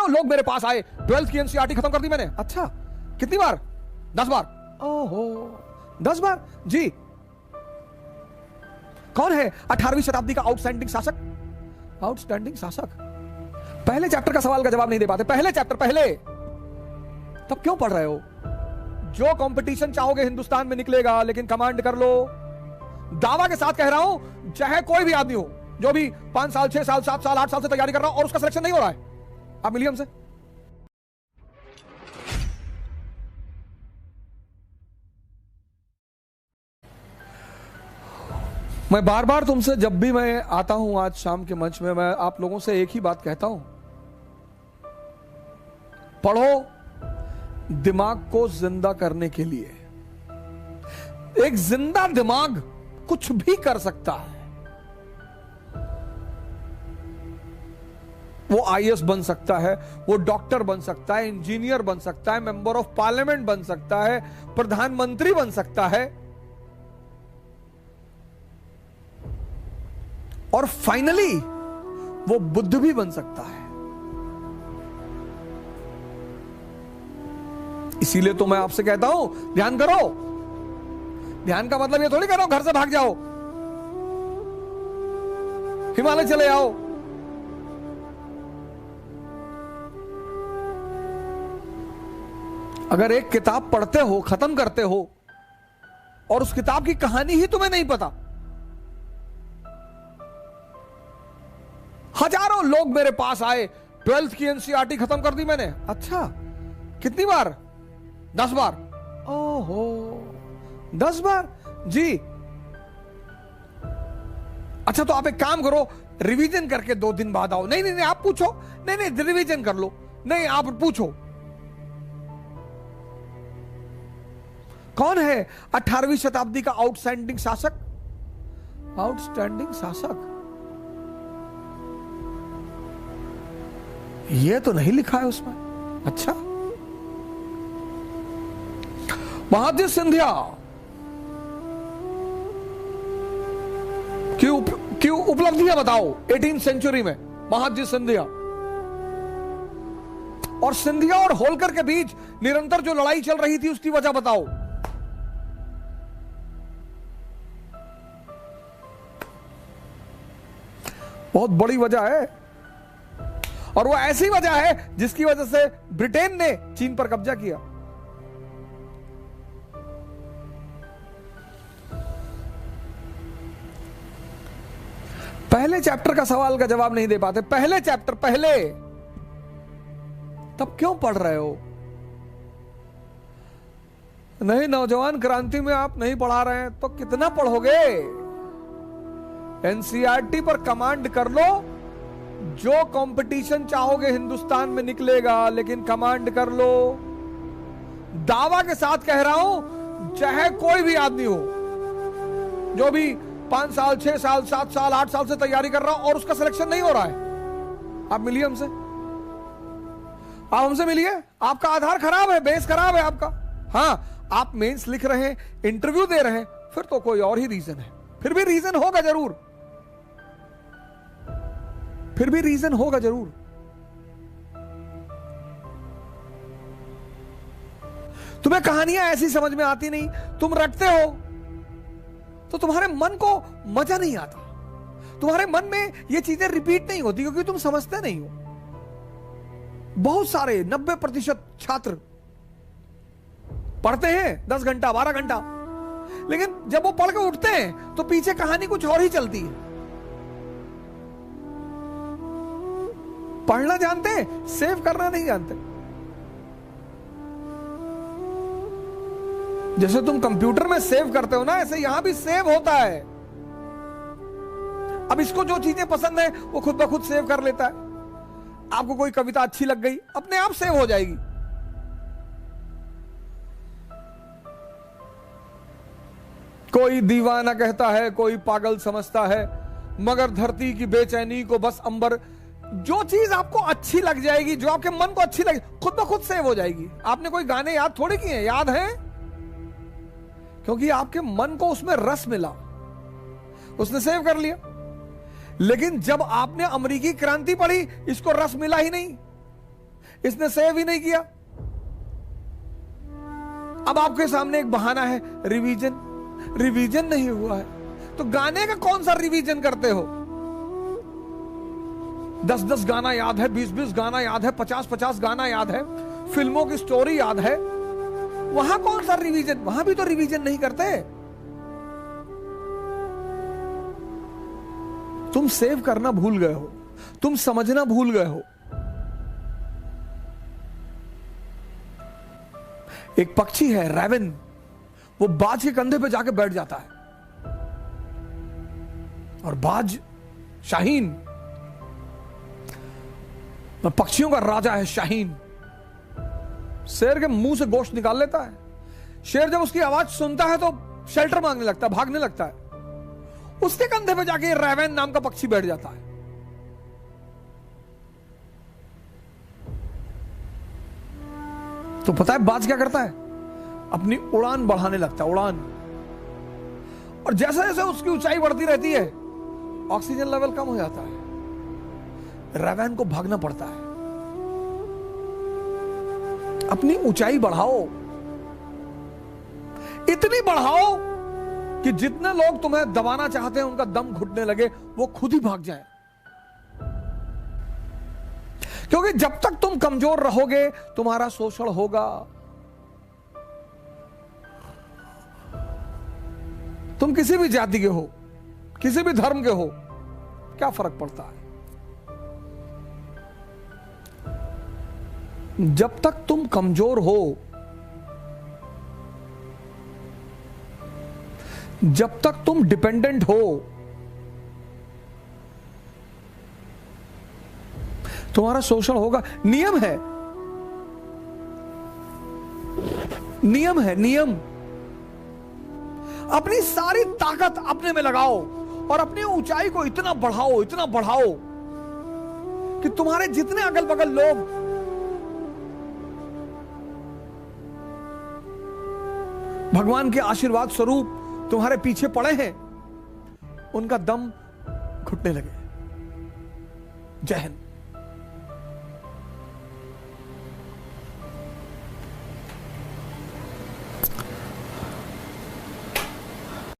हजारों लोग मेरे पास आए, 12th की एनसीईआरटी खत्म कर दी मैंने। अच्छा, कितनी बार? 10 बार। ओहो, 10 बार जी। कौन है 18वीं शताब्दी का आउटस्टैंडिंग शासक? आउटस्टैंडिंग शासक। पहले चैप्टर का सवाल का जवाब नहीं दे पाते। पहले चैप्टर, पहले, तब क्यों पढ़ रहे हो? जो कंपटीशन चाहोगे हिंदुस्तान में निकलेगा, लेकिन कमांड कर लो। दावा के साथ कह रहा हूं, चाहे कोई भी आदमी हो जो भी 5 साल, 6 साल, 7 साल, 8 साल से तैयारी कर रहा हो और उसका सिलेक्शन नहीं हो रहा है, आप मिलिए हमसे। मैं बार बार तुमसे जब भी मैं आता हूं आज शाम के मंच में, मैं आप लोगों से एक ही बात कहता हूं, पढ़ो दिमाग को जिंदा करने के लिए। एक जिंदा दिमाग कुछ भी कर सकता है। वो आईएएस बन सकता है, वो डॉक्टर बन सकता है, इंजीनियर बन सकता है, मेंबर ऑफ पार्लियामेंट बन सकता है, प्रधानमंत्री बन सकता है, और फाइनली वो बुद्ध भी बन सकता है। इसीलिए तो मैं आपसे कहता हूं, ध्यान करो। ध्यान का मतलब ये थोड़ी कह रहा हूं घर से भाग जाओ, हिमालय चले आओ। अगर एक किताब पढ़ते हो, खत्म करते हो, और उस किताब की कहानी ही तुम्हें नहीं पता, हजारों लोग मेरे पास आए, 12th की एनसीईआरटी खत्म कर दी मैंने। अच्छा, कितनी बार? 10 बार। ओहो, 10 बार जी। अच्छा, तो आप एक काम करो, रिवीजन करके 2 दिन बाद आओ। नहीं नहीं नहीं, आप पूछो। नहीं नहीं, रिवीजन कर लो। नहीं, आप पूछो। कौन है 18वीं शताब्दी का आउटस्टैंडिंग शासक? आउटस्टैंडिंग शासक, ये तो नहीं लिखा है उसमें। अच्छा, महादजी सिंधिया की उपलब्धियां बताओ 18th सेंचुरी में। महादजी सिंधिया और सिंधिया और होलकर के बीच निरंतर जो लड़ाई चल रही थी, उसकी वजह बताओ। बहुत बड़ी वजह है, और वो ऐसी वजह है जिसकी वजह से ब्रिटेन ने चीन पर कब्जा किया। पहले चैप्टर का सवाल का जवाब नहीं दे पाते। पहले चैप्टर, पहले, तब क्यों पढ़ रहे हो? नहीं, नौजवान क्रांति में आप नहीं पढ़ा रहे हैं तो कितना पढ़ोगे? एनसीईआरटी पर कमांड कर लो। जो कंपटीशन चाहोगे हिंदुस्तान में निकलेगा, लेकिन कमांड कर लो। दावा के साथ कह रहा हूं, चाहे कोई भी आदमी हो जो भी 5 साल, 6 साल, 7 साल, 8 साल से तैयारी कर रहा हो और उसका सिलेक्शन नहीं हो रहा है, आप मिलिए हमसे। आप हमसे मिलिए। आपका आधार खराब है, बेस खराब है आपका। हाँ, आप मेंस लिख रहे हैं, इंटरव्यू दे रहे हैं, फिर तो कोई और ही रीजन है। फिर भी रीजन होगा जरूर, फिर भी रीजन होगा जरूर। तुम्हें कहानियां ऐसी समझ में आती नहीं, तुम रटते हो तो तुम्हारे मन को मजा नहीं आता, तुम्हारे मन में ये चीजें रिपीट नहीं होती, क्योंकि तुम समझते नहीं हो। बहुत सारे 90% छात्र पढ़ते हैं 10 घंटा, 12 घंटा, लेकिन जब वो पढ़ के उठते हैं तो पीछे कहानी कुछ और ही चलती है। पढ़ना जानते हैं, सेव करना नहीं जानते। जैसे तुम कंप्यूटर में सेव करते हो ना, ऐसे यहां भी सेव होता है। अब इसको जो चीजें पसंद है वो खुद ब खुद सेव कर लेता है। आपको कोई कविता अच्छी लग गई, अपने आप सेव हो जाएगी। कोई दीवाना कहता है, कोई पागल समझता है, मगर धरती की बेचैनी को बस अंबर। जो चीज आपको अच्छी लग जाएगी, जो आपके मन को अच्छी लगे, खुद ब खुद सेव हो जाएगी। आपने कोई गाने याद थोड़ी किए, याद हैं, क्योंकि आपके मन को उसमें रस मिला, उसने सेव कर लिया। लेकिन जब आपने अमेरिकी क्रांति पढ़ी, इसको रस मिला ही नहीं, इसने सेव ही नहीं किया। अब आपके सामने एक बहाना है, रिवीजन नहीं हुआ है। तो गाने का कौन सा रिवीजन करते हो? 10-10 गाना याद है, 20-20 गाना याद है, 50-50 गाना याद है, फिल्मों की स्टोरी याद है, वहां कौन सा रिवीजन? वहां भी तो रिवीजन नहीं करते। तुम सेव करना भूल गए हो, तुम समझना भूल गए हो। एक पक्षी है रैवन, वो बाज के कंधे पे जाके बैठ जाता है, और बाज शाहीन, पक्षियों का राजा है शाहीन, शेर के मुंह से गोश्त निकाल लेता है। शेर जब उसकी आवाज सुनता है तो शेल्टर मांगने लगता है, भागने लगता है। उसके कंधे पे जाके रैवन नाम का पक्षी बैठ जाता है। तो पता है बाज क्या करता है? अपनी उड़ान बढ़ाने लगता है, उड़ान। और जैसे जैसे उसकी ऊंचाई बढ़ती रहती है, ऑक्सीजन लेवल कम हो जाता है, रैवन को भागना पड़ता है। अपनी ऊंचाई बढ़ाओ, इतनी बढ़ाओ कि जितने लोग तुम्हें दबाना चाहते हैं उनका दम घुटने लगे, वो खुद ही भाग जाए। क्योंकि जब तक तुम कमजोर रहोगे तुम्हारा शोषण होगा। तुम किसी भी जाति के हो, किसी भी धर्म के हो, क्या फर्क पड़ता है? जब तक तुम कमजोर हो, जब तक तुम डिपेंडेंट हो, तुम्हारा शोषण होगा। नियम है, नियम है, नियम। अपनी सारी ताकत अपने में लगाओ और अपनी ऊंचाई को इतना बढ़ाओ, इतना बढ़ाओ कि तुम्हारे जितने अगल बगल लोग भगवान के आशीर्वाद स्वरूप तुम्हारे पीछे पड़े हैं, उनका दम घुटने लगे। जय हिंद।